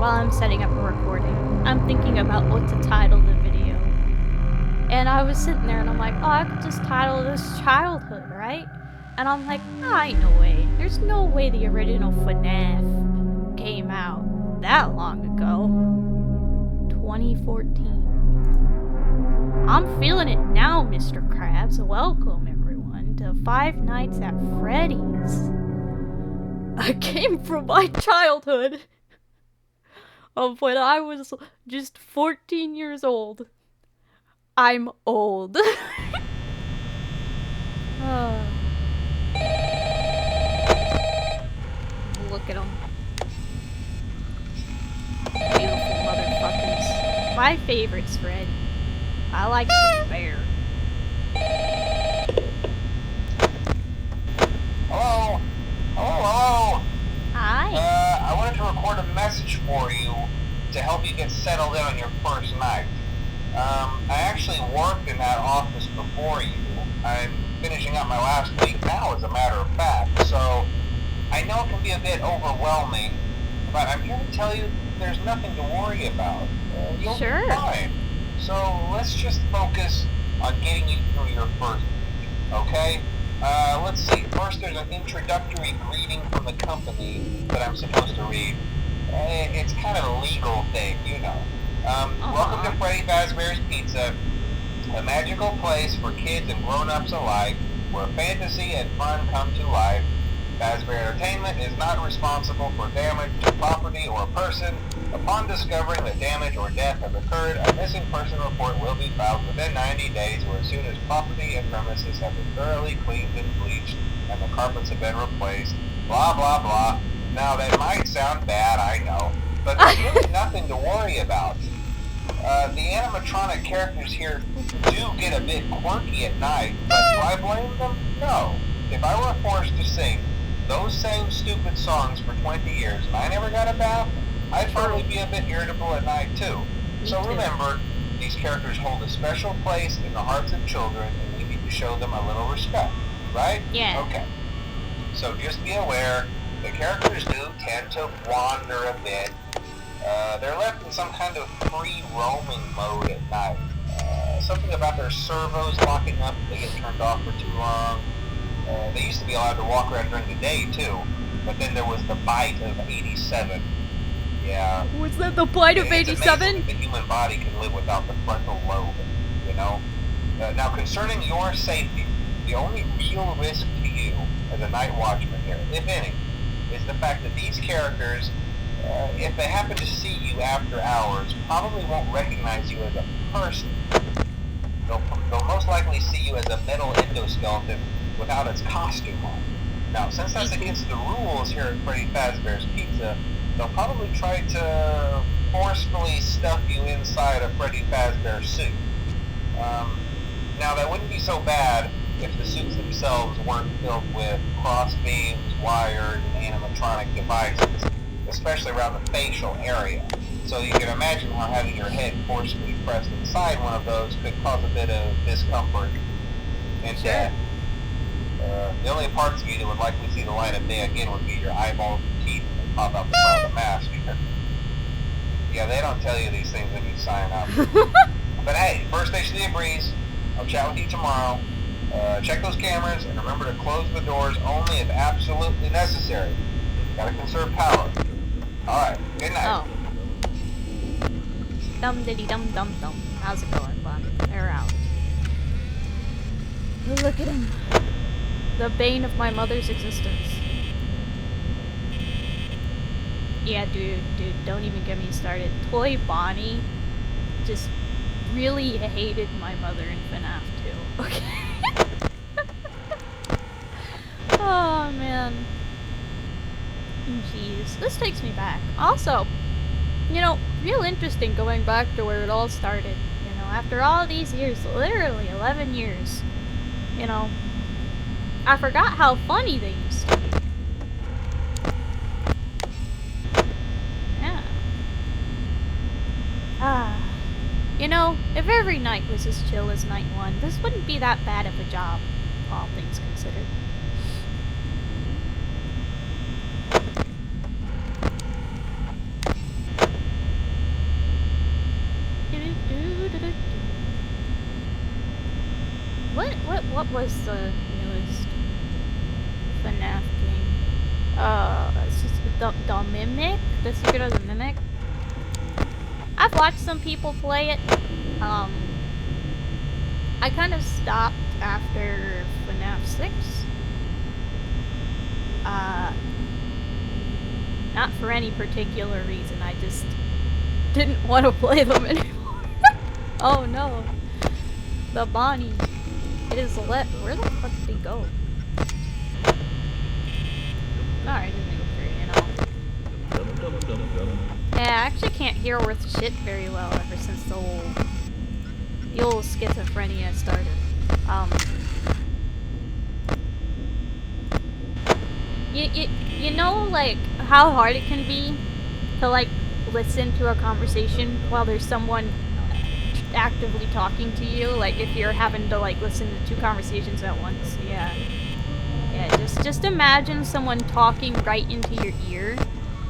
while I'm setting up a recording, I'm thinking about what to title the video. And I was sitting there and I'm like, oh, I could just title this Childhood, right? And I'm like, ain't no way. There's no way the original FNAF came out that long ago. 2014. I'm feeling it now, Mr. Krabs. Welcome, everyone, to Five Nights at Freddy's. I came from my childhood of when I was just 14 years old. I'm old. Look at them. Beautiful motherfuckers. My favorite's Freddy. I like the bear. Hello? Hello? Hi. I wanted to record a message for you to help you get settled in on your first night. I actually worked in that office before you. I'm finishing up my last week now, as a matter of fact, so I know it can be a bit overwhelming, but I'm here to tell you there's nothing to worry about. You'll be fine. So let's just focus on getting you through your first week, okay? Let's see. First, there's an introductory greeting from the company that I'm supposed to read. It's kind of a legal thing, you know. Welcome to Freddy Fazbear's Pizza, a magical place for kids and grown-ups alike, where fantasy and fun come to life. Fazbear Entertainment is not responsible for damage to property or person. Upon discovering that damage or death has occurred, a missing person report will be filed within 90 days or as soon as property and premises have been thoroughly cleaned and bleached and the carpets have been replaced. Blah, blah, blah. Now, that might sound bad, I know, but there's really nothing to worry about. The animatronic characters here do get a bit quirky at night, but do I blame them? No. If I were forced to sing those same stupid songs for 20 years and I never got a bath, I'd probably be a bit irritable at night too. So remember, these characters hold a special place in the hearts of children and we need to show them a little respect, right? Yeah. Okay. So just be aware, the characters do tend to wander a bit. They're left in some kind of free roaming mode at night. Something about their servos locking up if they get turned off for too long. They used to be allowed to walk around during the day too, but then there was the bite of 87. Yeah. Was that the bite of 87? The human body can live without the frontal lobe, you know? Now, concerning your safety, the only real risk to you as a night watchman here, if any, is the fact that these characters, if they happen to see you after hours, probably won't recognize you as a person. They'll most likely see you as a metal endoskeleton without its costume on. Now, since that's against the rules here at Freddy Fazbear's Pizza, they'll probably try to forcefully stuff you inside a Freddy Fazbear suit. Now, that wouldn't be so bad if the suits themselves weren't filled with cross beams, wired, and animatronic devices, especially around the facial area. So you can imagine how having your head forcefully pressed inside one of those could cause a bit of discomfort and death. The only parts of you that would likely see the light of day again would be your eyeballs and teeth that pop out the front of the mask. Yeah, they don't tell you these things when you sign up. But hey, first station of the breeze. I'll chat with you tomorrow. Check those cameras and remember to close the doors only if absolutely necessary. Gotta conserve power. Alright, good night. Dum diddy dum dum dum. How's it going, bud? They're out. Look at him. The bane of my mother's existence. Yeah, dude, don't even get me started. Toy Bonnie just really hated my mother in FNAF too. Okay. Oh, man. Jeez. This takes me back. Also, you know, real interesting going back to where it all started. You know, after all these years, literally 11 years, you know, I forgot how funny they used to be. Yeah. You know, if every night was as chill as night one, this wouldn't be that bad of a job, all things considered. was the newest FNAF game? It's just the Mimic? The Secret of the Mimic? I've watched some people play it. I kind of stopped after FNAF 6. Not for any particular reason, I just didn't want to play them anymore. Oh no. The Bonnie. It is let. Where the fuck did he go? Alright, just go for it, you know. Yeah, I actually can't hear worth shit very well ever since the old schizophrenia started. You know, like, how hard it can be to, like, listen to a conversation while there's someone actively talking to you? Like, if you're having to, like, listen to two conversations at once. Yeah. Yeah, just imagine someone talking right into your ear,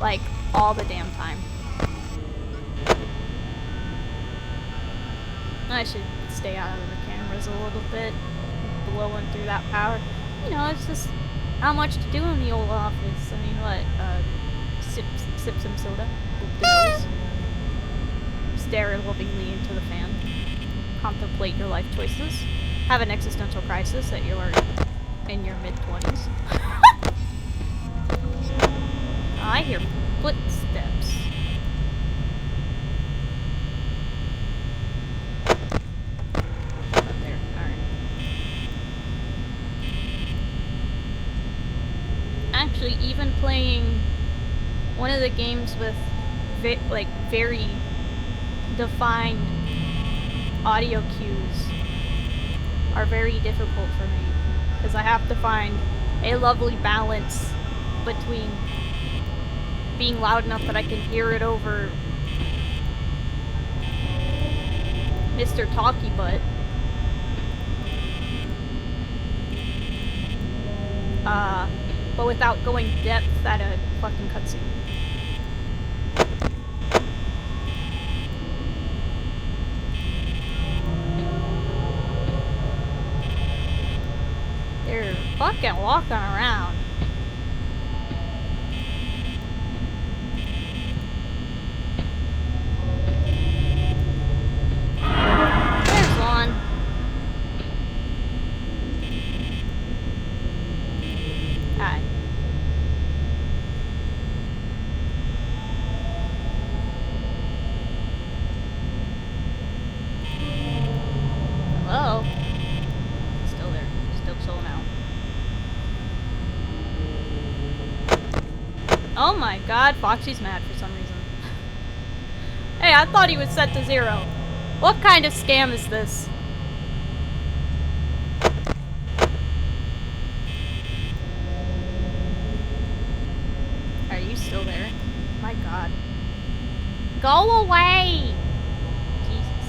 like, all the damn time. I should stay out of the cameras a little bit, blowing through that power. You know, it's just not much to do in the old office. I mean, what? Sip some soda, boop the nose, stare lovingly into the fan, contemplate your life choices, have an existential crisis that you are in your mid-20s. I hear footsteps. Up there, alright. Actually, even playing one of the games with very defined audio cues are very difficult for me, because I have to find a lovely balance between being loud enough that I can hear it over Mr. Talky Butt, but without going depth at a fucking cutscene. They're fucking walking around. There's one. Hi. Hello? Still there. Still chilling out. Oh my god, Foxy's mad for some reason. Hey, I thought he was set to 0. What kind of scam is this? Are you still there? My god. Go away! Jesus.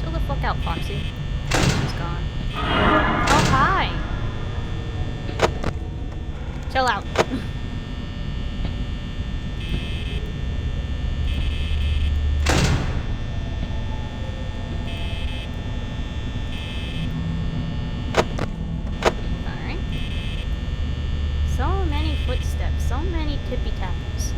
Chill the fuck out, Foxy. She's gone. Oh, hi! Chill out. Alright. So many footsteps, so many tippy tappers.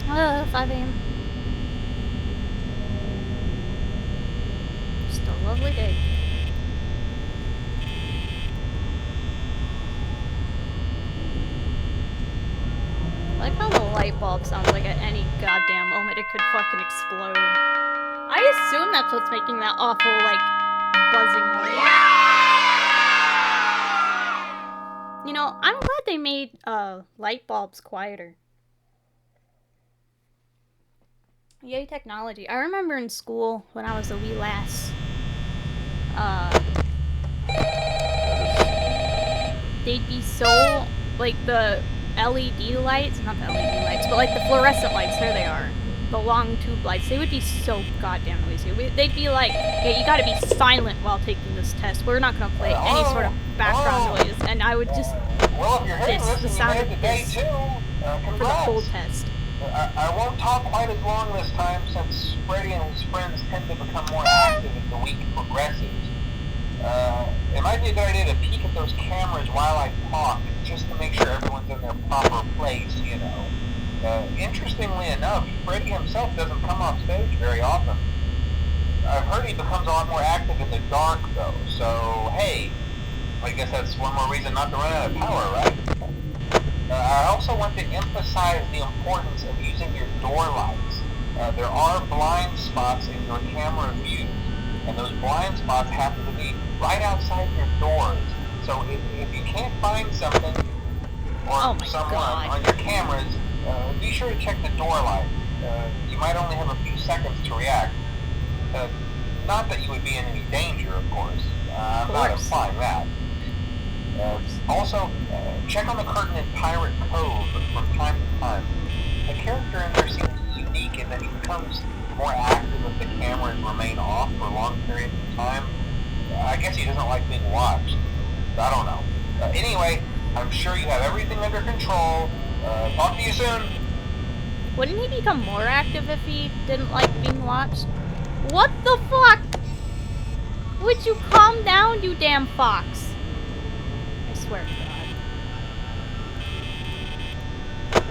Alright. 5 AM. Just a lovely day. I like how the light bulb sounds like at any goddamn moment it could fucking explode. I assume that's what's making that awful, like, buzzing noise. You know, I'm glad they made light bulbs quieter. Yay, technology. I remember in school when I was a wee lass, they'd be so, like, the LED lights, not the LED lights, but like the fluorescent lights, there they are. the long tube lights, they would be so goddamn noisy. They'd be like, yeah, you gotta be silent while taking this test. We're not gonna play any sort of background noise. And I would just well, if you're hearing this the and you sound made of it to day this 2, for the whole congrats. test. I won't talk quite as long this time since Freddy and his friends tend to become more active as the week progresses. It might be a good idea to peek at those cameras while I talk, just to make sure everyone's in their proper place, you know. Interestingly enough, Freddy himself doesn't come off stage very often. I've heard he becomes a lot more active in the dark, though, so hey, I guess that's one more reason not to run out of power, right? I also want to emphasize the importance of using your door lights. There are blind spots in your camera views, and those blind spots happen to be right outside your doors. So if you can't find something or someone on your cameras, be sure to check the door light. You might only have a few seconds to react. Not that you would be in any danger, of course. I'm not implying that. Also, check on the curtain in Pirate Cove from time to time. The character in there seems unique in that he becomes more active if the cameras remain off for long periods of time. I guess he doesn't like being watched. I don't know. Anyway, I'm sure you have everything under control. Talk to you soon. Wouldn't he become more active if he didn't like being watched? What the fuck? Would you calm down, you damn fox? I swear to God.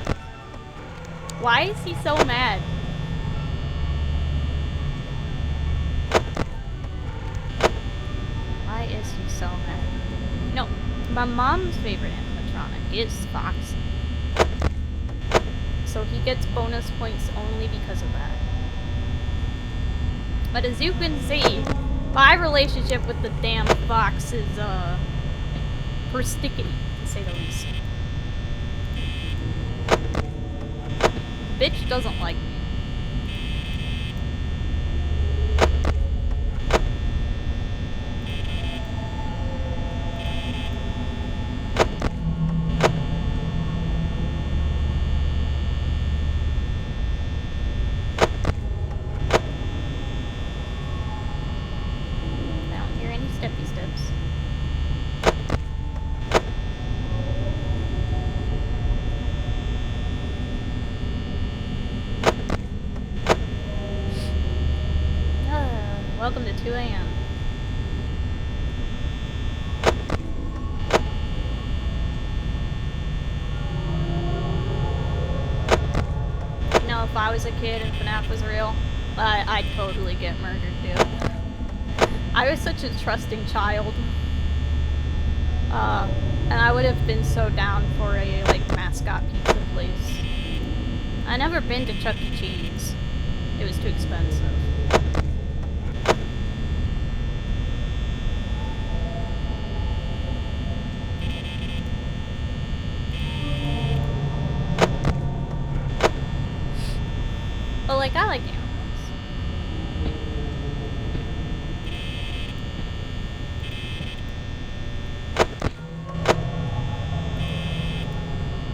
Why is he so mad? Why is he so mad? No, my mom's favorite animatronic is Fox. So he gets bonus points only because of that. But as you can see, my relationship with the damn fox is, perstickety, to say the least. Bitch doesn't like me. Welcome to 2 a.m. You know, if I was a kid and FNAF was real, I'd totally get murdered, dude. I was such a trusting child. And I would have been so down for a, like, mascot pizza place. I never been to Chuck E. Cheese. It was too expensive. But, like, I like animals.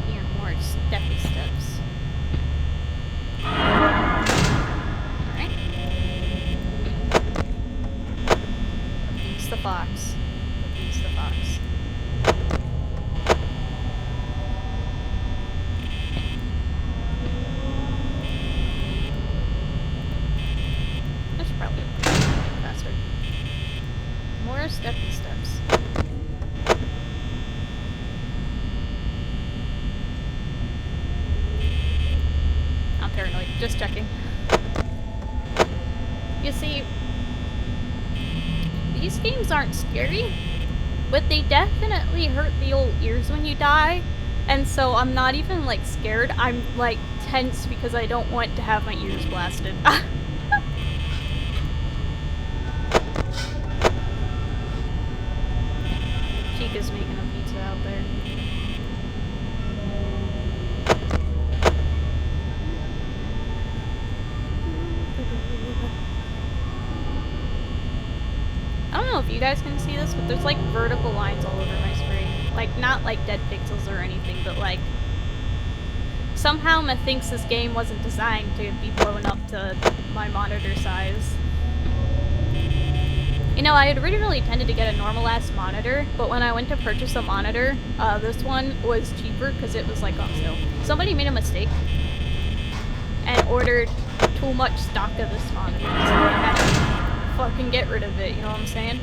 Here, more steppy steps. Alright. Appease the fox. Appease the fox. Steppy steps. I'm paranoid. Just checking. You see, these games aren't scary, but they definitely hurt the old ears when you die, and so I'm not even, like, scared. I'm, like, tense because I don't want to have my ears blasted. Chica's making a pizza out there. I don't know if you guys can see this, but there's like vertical lines all over my screen. Like, not like dead pixels or anything, but like somehow methinks this game wasn't designed to be blown up to my monitor size. You know, I had originally intended to get a normal-ass monitor, but when I went to purchase a monitor, this one was cheaper because it was, like, on sale. Somebody made a mistake and ordered too much stock of this monitor, so I had to fucking get rid of it, you know what I'm saying?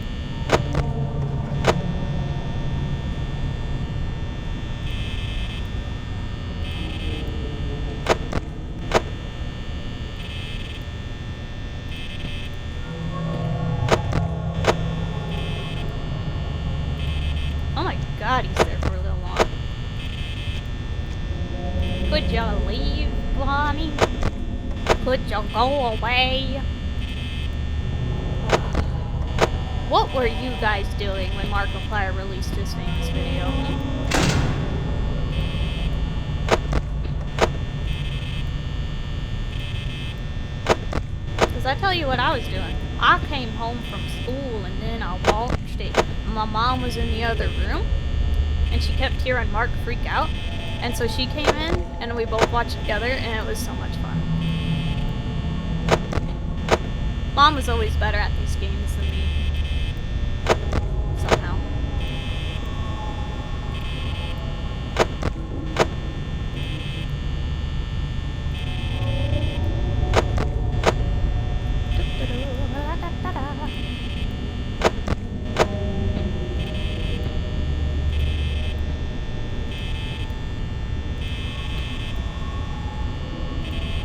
Oh my god, he's there for a little long. Could you leave, Bonnie? Could you go away? What were you guys doing when Markiplier released his famous video? Because I tell you what I was doing. I came home from school and then I watched it. My mom was in the other room and she kept hearing Mark freak out. And so she came in and we both watched together and it was so much fun. Mom was always better at these games than me. Somehow.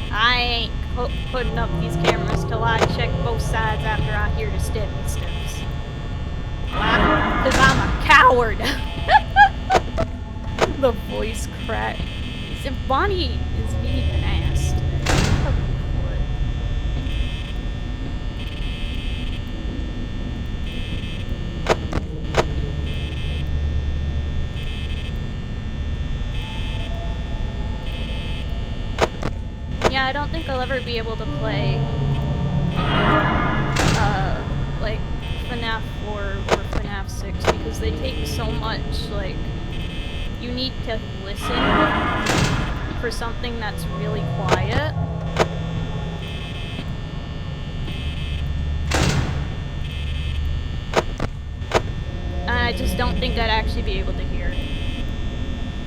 I ain't putting up these cameras till I check both sides after I hear the steps. Why? Because I'm a coward. The voice crack. So Bonnie is being an ass today. Yeah, I don't think I'll ever be able to play, like, FNAF 4 or FNAF 6 because they take so much, like, you need to listen for something that's really quiet. And I just don't think I'd actually be able to hear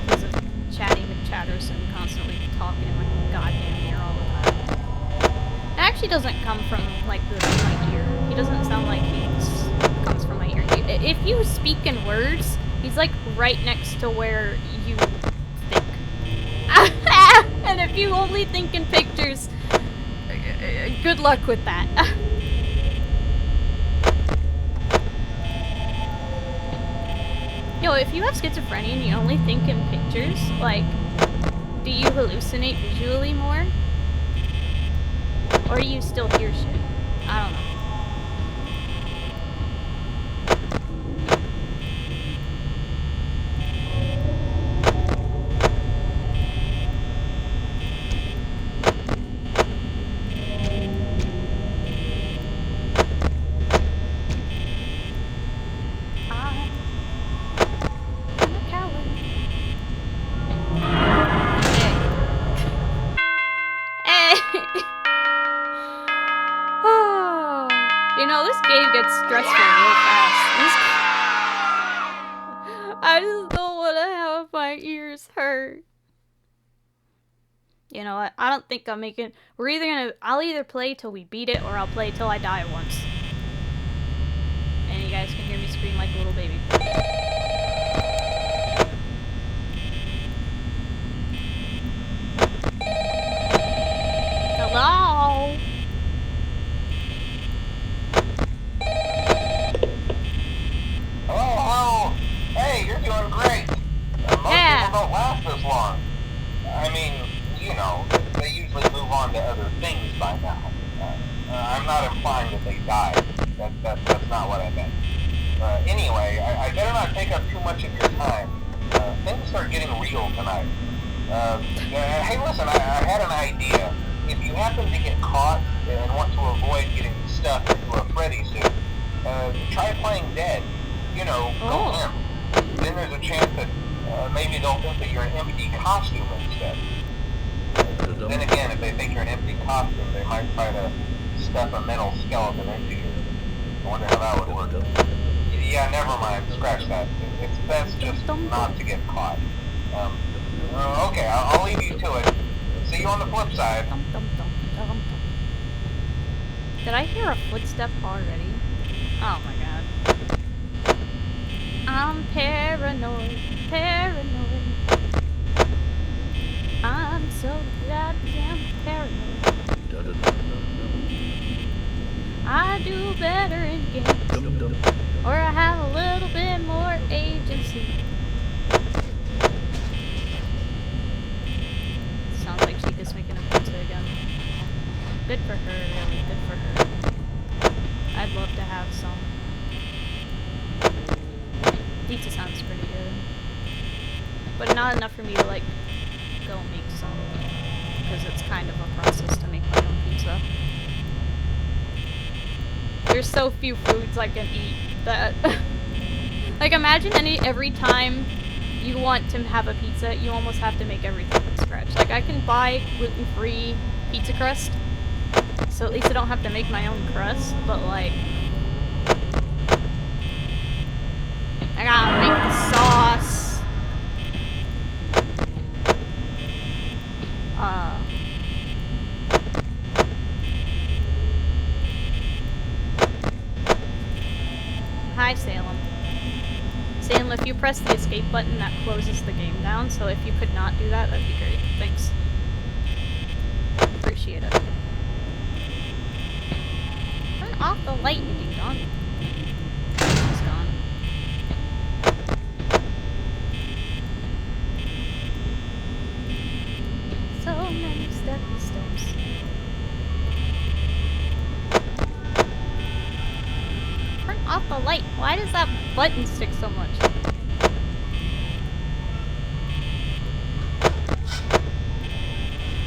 because of Chatty McChatterson constantly talking in my goddamn ear all the time. It actually doesn't come from, like, my ear. He doesn't sound like he comes from my ear. If you speak in words, he's, like, right next to where you think. And if you only think in pictures, good luck with that. Yo, if you have schizophrenia and you only think in pictures, like, do you hallucinate visually more? Or do you still hear shit? I don't know. You know, this game gets stressful real fast. I just don't want to have my ears hurt. You know what? I don't think I'm making... I'll either play till we beat it, or I'll play till I die once. And you guys can hear me scream like a little baby. Hello? Oh, hey, you're doing great. Most people don't last this long. I mean, you know, they usually move on to other things by now. I'm not implying that they died. That's not what I meant. Anyway, I better not take up too much of your time. Things are getting real tonight. Hey, listen, I had an idea. If you happen to get caught and want to avoid getting stuffed into a Freddy suit, try playing dead. You know, go in. Then there's a chance that maybe they'll think that you're an empty costume instead. Then again, if they think you're an empty costume, they might try to stuff a metal skeleton into you. I wonder how that would work. Yeah, never mind. Scratch that. It's best just not to get caught. Okay, I'll leave you to it. See you on the flip side. Did I hear a footstep already? Oh my god. I'm paranoid, paranoid. I'm so goddamn paranoid. I do better in games, or I have a little bit more agency. Sounds like Chica's making a pizza again. Good for her, really, good for her. I'd love to have some. Pizza sounds pretty good. But not enough for me to, like, go make some. Because it's kind of a process to make my own pizza. There's so few foods I can eat that... like, imagine every time you want to have a pizza, you almost have to make everything from scratch. Like, I can buy gluten-free pizza crust, so at least I don't have to make my own crust, but, like... I gotta make the sauce. Hi, Salem. Salem, if you press the escape button, that closes the game down, so if you could not do that, that'd be great. Thanks. Appreciate it. Turn off the light, you ding-dong. It's gone. So many steppy steps. Turn off the light. Why does that button stick so much?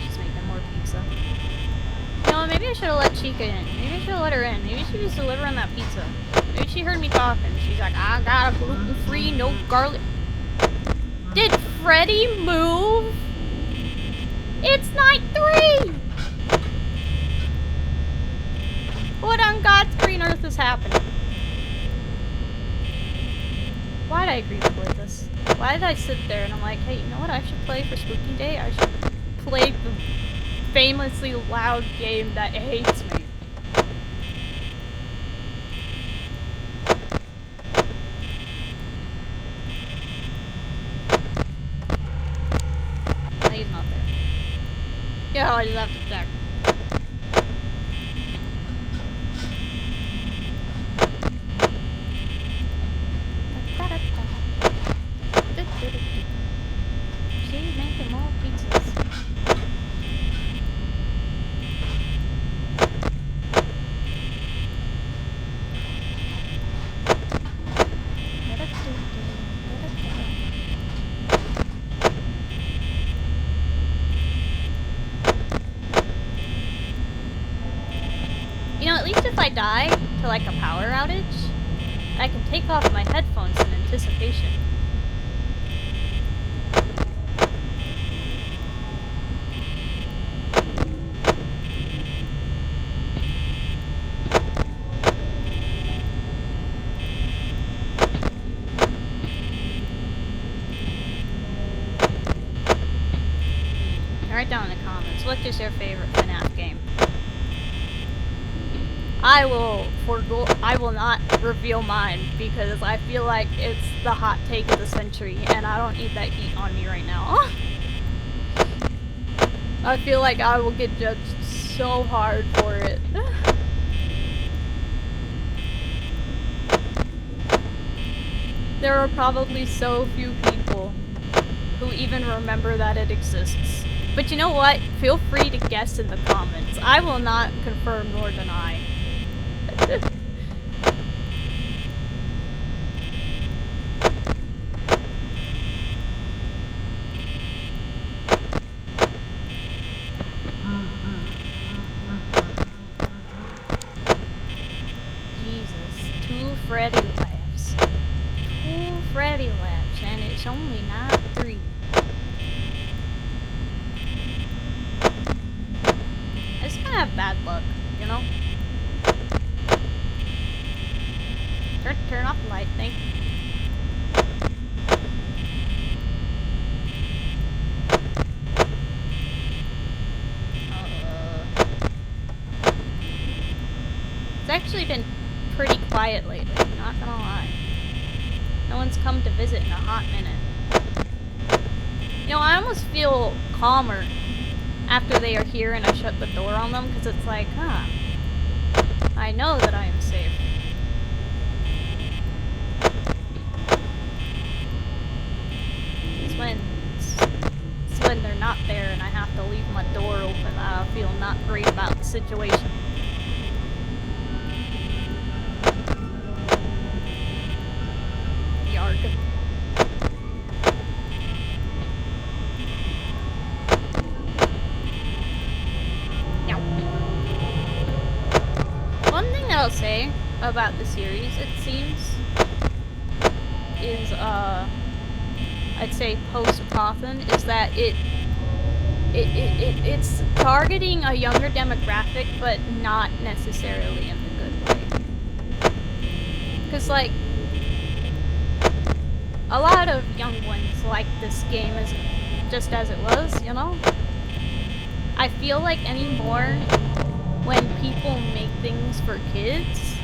She's making more pizza. You know, maybe I should have let Chica in. Maybe I should have let her in. Maybe she was delivering that pizza. Maybe she heard me talking. She's like, I got a gluten-free, no garlic. Did Freddy move? It's night 3! What on God's green earth is happening? Why did I agree to play this? Why did I sit there and I'm like, hey, you know what I should play for Spooky Day? I should play the famously loud game that hates me. No, he's not there. Yeah, I just have to check. She's making more pizzas. You know, at least if I die to like a power outage, I can take off my headphones in anticipation. Write down in the comments, what is your favorite FNAF game? I will not reveal mine because I feel like it's the hot take of the century and I don't need that heat on me right now. I feel like I will get judged so hard for it. There are probably so few people who even remember that it exists. But you know what? Feel free to guess in the comments. I will not confirm nor deny. Jesus, 2 Freddy laughs. 2 Freddy laughs, and it's only not 3. bad luck, you know? Turn off the light, thank you. It's actually been pretty quiet lately, not gonna lie. No one's come to visit in a hot minute. You know, I almost feel calmer after they are here and I shut the door on them, because it's like, huh, I know that I am safe. It's when they're not there and I have to leave my door open that I feel not great about the situation. Yarg. Now, one thing that I'll say about the series, it seems, is I'd say post-Cawthon, is that it's targeting a younger demographic, but not necessarily in a good way. Because, like, a lot of young ones like this game as just as it was, you know? I feel like anymore, when people make things for kids,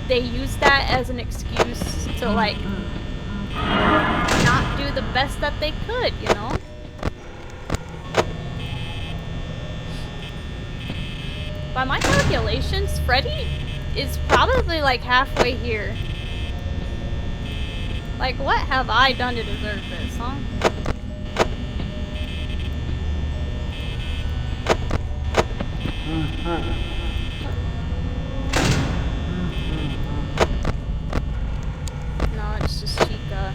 they use that as an excuse to, like, not do the best that they could, you know? By my calculations, Freddy is probably like halfway here. Like, what have I done to deserve this, huh? No, it's just Chica.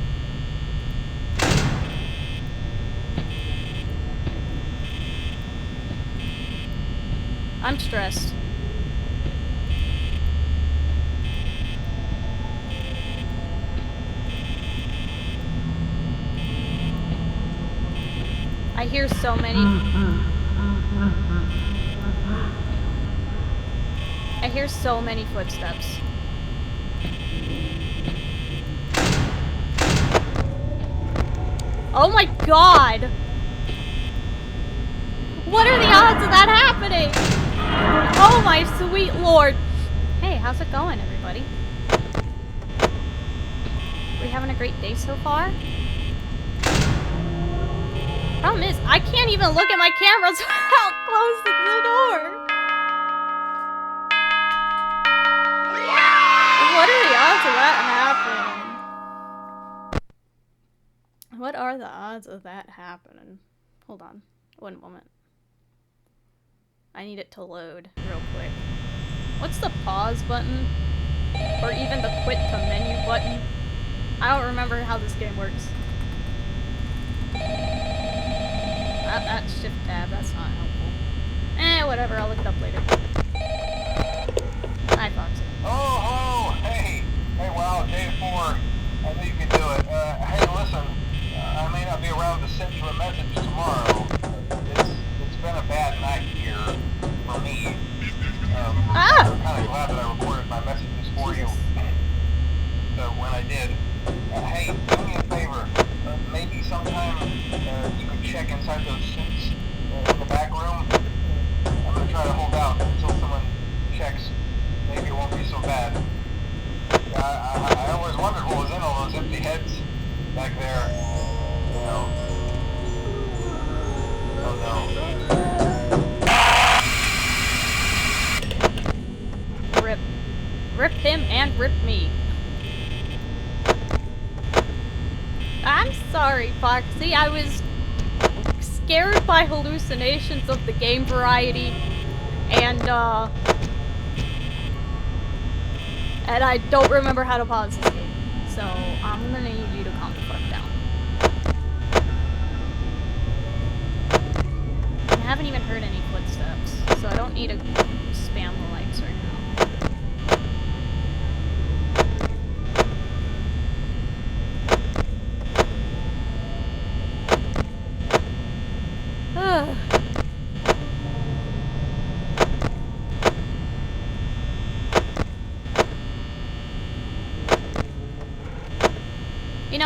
I'm stressed. I hear so many. I hear so many footsteps. Oh my god! What are the odds of that happening? Oh my sweet lord! Hey, how's it going, everybody? We having a great day so far? Problem is, I can't even look at my cameras without closing the door. What are the odds of that happening? What are the odds of that happening? Hold on. One moment. I need it to load real quick. What's the pause button? Or even the quit to menu button? I don't remember how this game works. That's shift tab, that's not helpful. Whatever, I'll look it up later. Hi, Foxy. Oh, hey. Hey, wow, day 4. I knew you could do it. Hey, listen, I may not be around to send you a message tomorrow. It's been a bad night here for me. I'm kind of glad that I recorded my messages for you. So when I did, hey, do me a favor. Maybe sometime you could check inside those suits in the back room. I'm going to try to hold out until someone checks. Maybe it won't be so bad. I always wondered what was in all those empty heads back there. You know. Oh no. Rip. Rip him and rip me. I'm sorry, Foxy. I was scared by hallucinations of the game variety, and I don't remember how to pause this game. So I'm gonna need you to calm the fuck down. I haven't even heard any footsteps, so I don't need to spam the lights right now.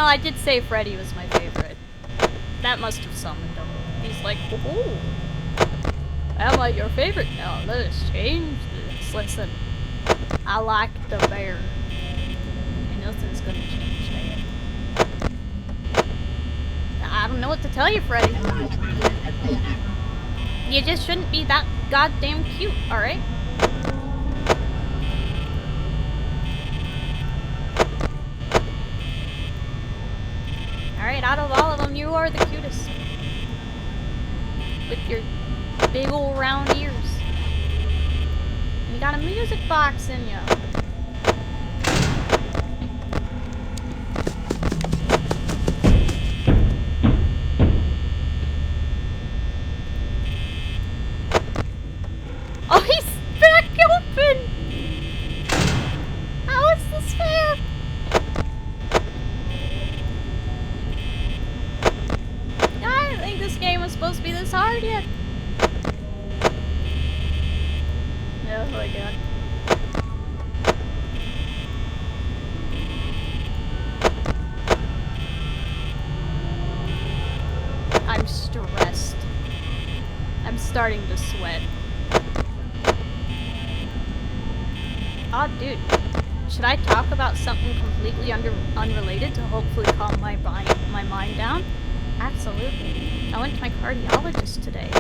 know, I did say Freddy was my favorite. That must have summoned him. He's like, oh, am I your favorite now? Let us change this. Listen, I like the bear. And nothing's gonna change that. I don't know what to tell you, Freddy. You just shouldn't be that goddamn cute, alright? Alright, out of all of them, you are the cutest. With your big old round ears. And you got a music box in you. Oh, he's back open! How is this fair? I don't think this game was supposed to be this hard yet. Oh my god. I'm stressed. I'm starting to sweat. Oh, dude. Should I talk about something completely unrelated to hopefully calm my mind down? Absolutely. I went to my cardiologist today,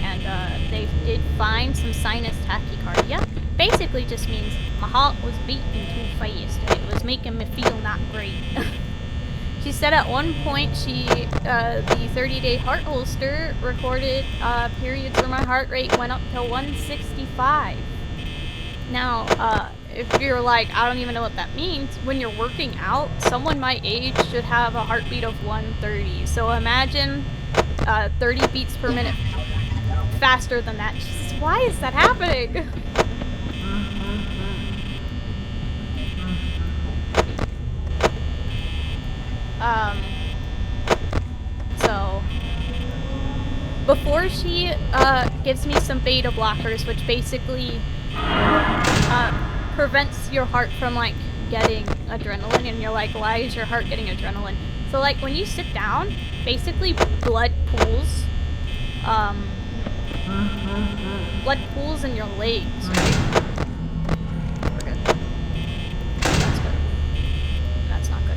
and they did find some sinus tachycardia. Basically just means my heart was beating too fast, and it was making me feel not great. She said at one point the 30-day heart holster recorded periods where my heart rate went up to 165. Now, if you're like, I don't even know what that means, when you're working out, someone my age should have a heartbeat of 130. So imagine 30 beats per minute faster than that. Jesus, why is that happening? So before she gives me some beta blockers, which basically prevents your heart from like getting adrenaline, and you're like, why is your heart getting adrenaline? So like when you sit down, basically blood pools in your legs, right? We're good. That's good. That's not good.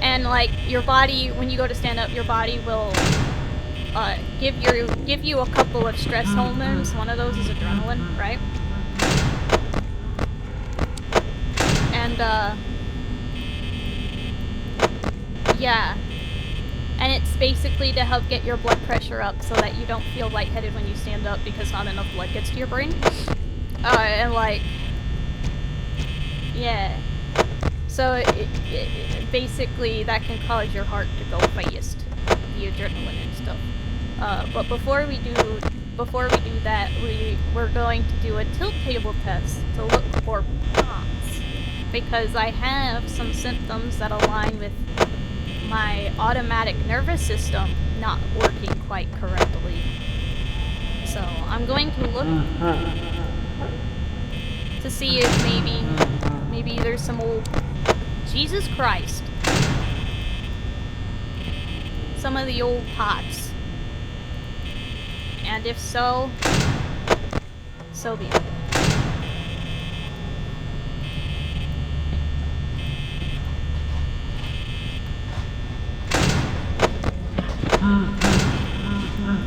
And like your body, when you go to stand up, your body will give you a couple of stress hormones. One of those is adrenaline, right? And yeah, and it's basically to help get your blood pressure up so that you don't feel lightheaded when you stand up because not enough blood gets to your brain. And like, yeah, so it basically that can cause your heart to go fast, the adrenaline and stuff. But before we do that, we're going to do a tilt table test to look for POTS, because I have some symptoms that align with my automatic nervous system not working quite correctly. So I'm going to look to see if maybe there's some old... Jesus Christ. Some of the old POTS. And if so, so be it.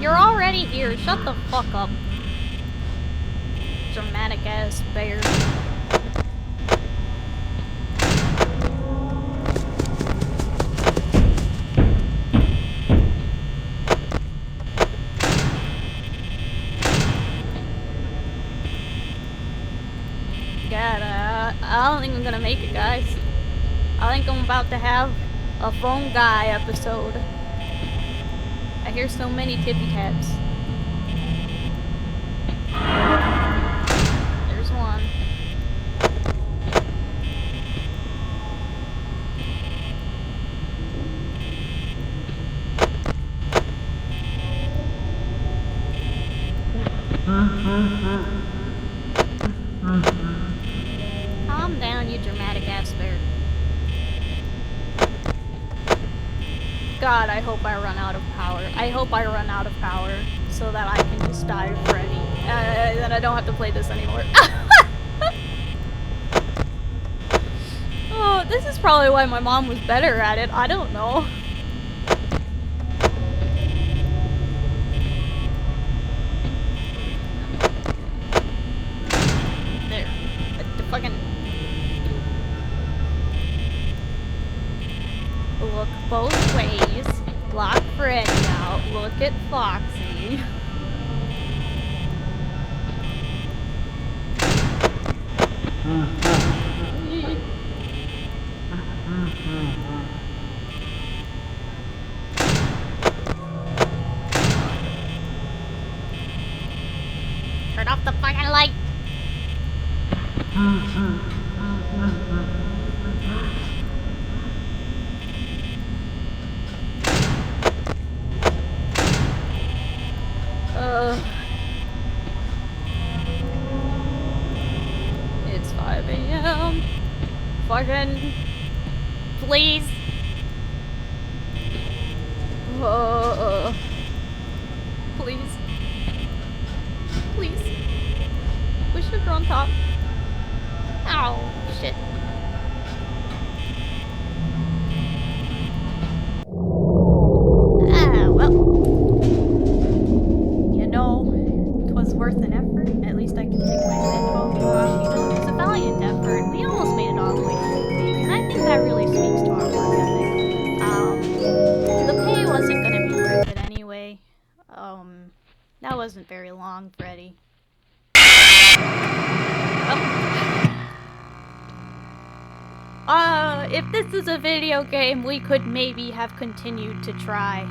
You're already here. Shut the fuck up. Dramatic ass bear. God, I don't think I'm gonna make it, guys. I think I'm about to have a phone guy episode. I hear so many tippy taps. There's one. Calm down, you dramatic ass bear. God, I hope I run out of power. I hope I run out of power so that I can just die of Freddy. Then I don't have to play this anymore. Oh, this is probably why my mom was better at it. I don't know. There. The fucking... Look both ways. Block Freddy out. Look at Foxy. Turn off the fucking light. It's 5 a.m. Fucking... Please. Please. Please. Put sugar on top. Ow, shit. Ah, well. You know, 'twas worth an effort. At least I can take my headphones off. You know, it was a valiant effort. We almost made it all the way through the thing, and I think that really speaks to our work ethic. The pay wasn't gonna be worth it anyway. That wasn't very long, Freddy. If this is a video game, we could maybe have continued to try.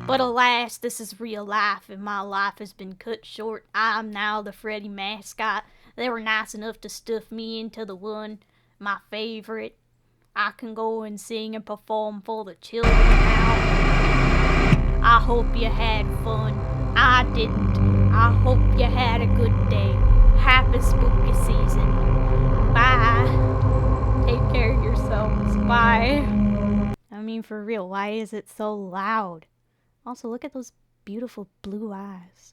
But alas, this is real life, and my life has been cut short. I'm now the Freddy mascot. They were nice enough to stuff me into the one, my favorite. I can go and sing and perform for the children now. I hope you had fun. I didn't. I hope you had a good day. Happy spooky season. Bye. Take care of yourselves. Bye. I mean, for real, why is it so loud? Also, look at those beautiful blue eyes.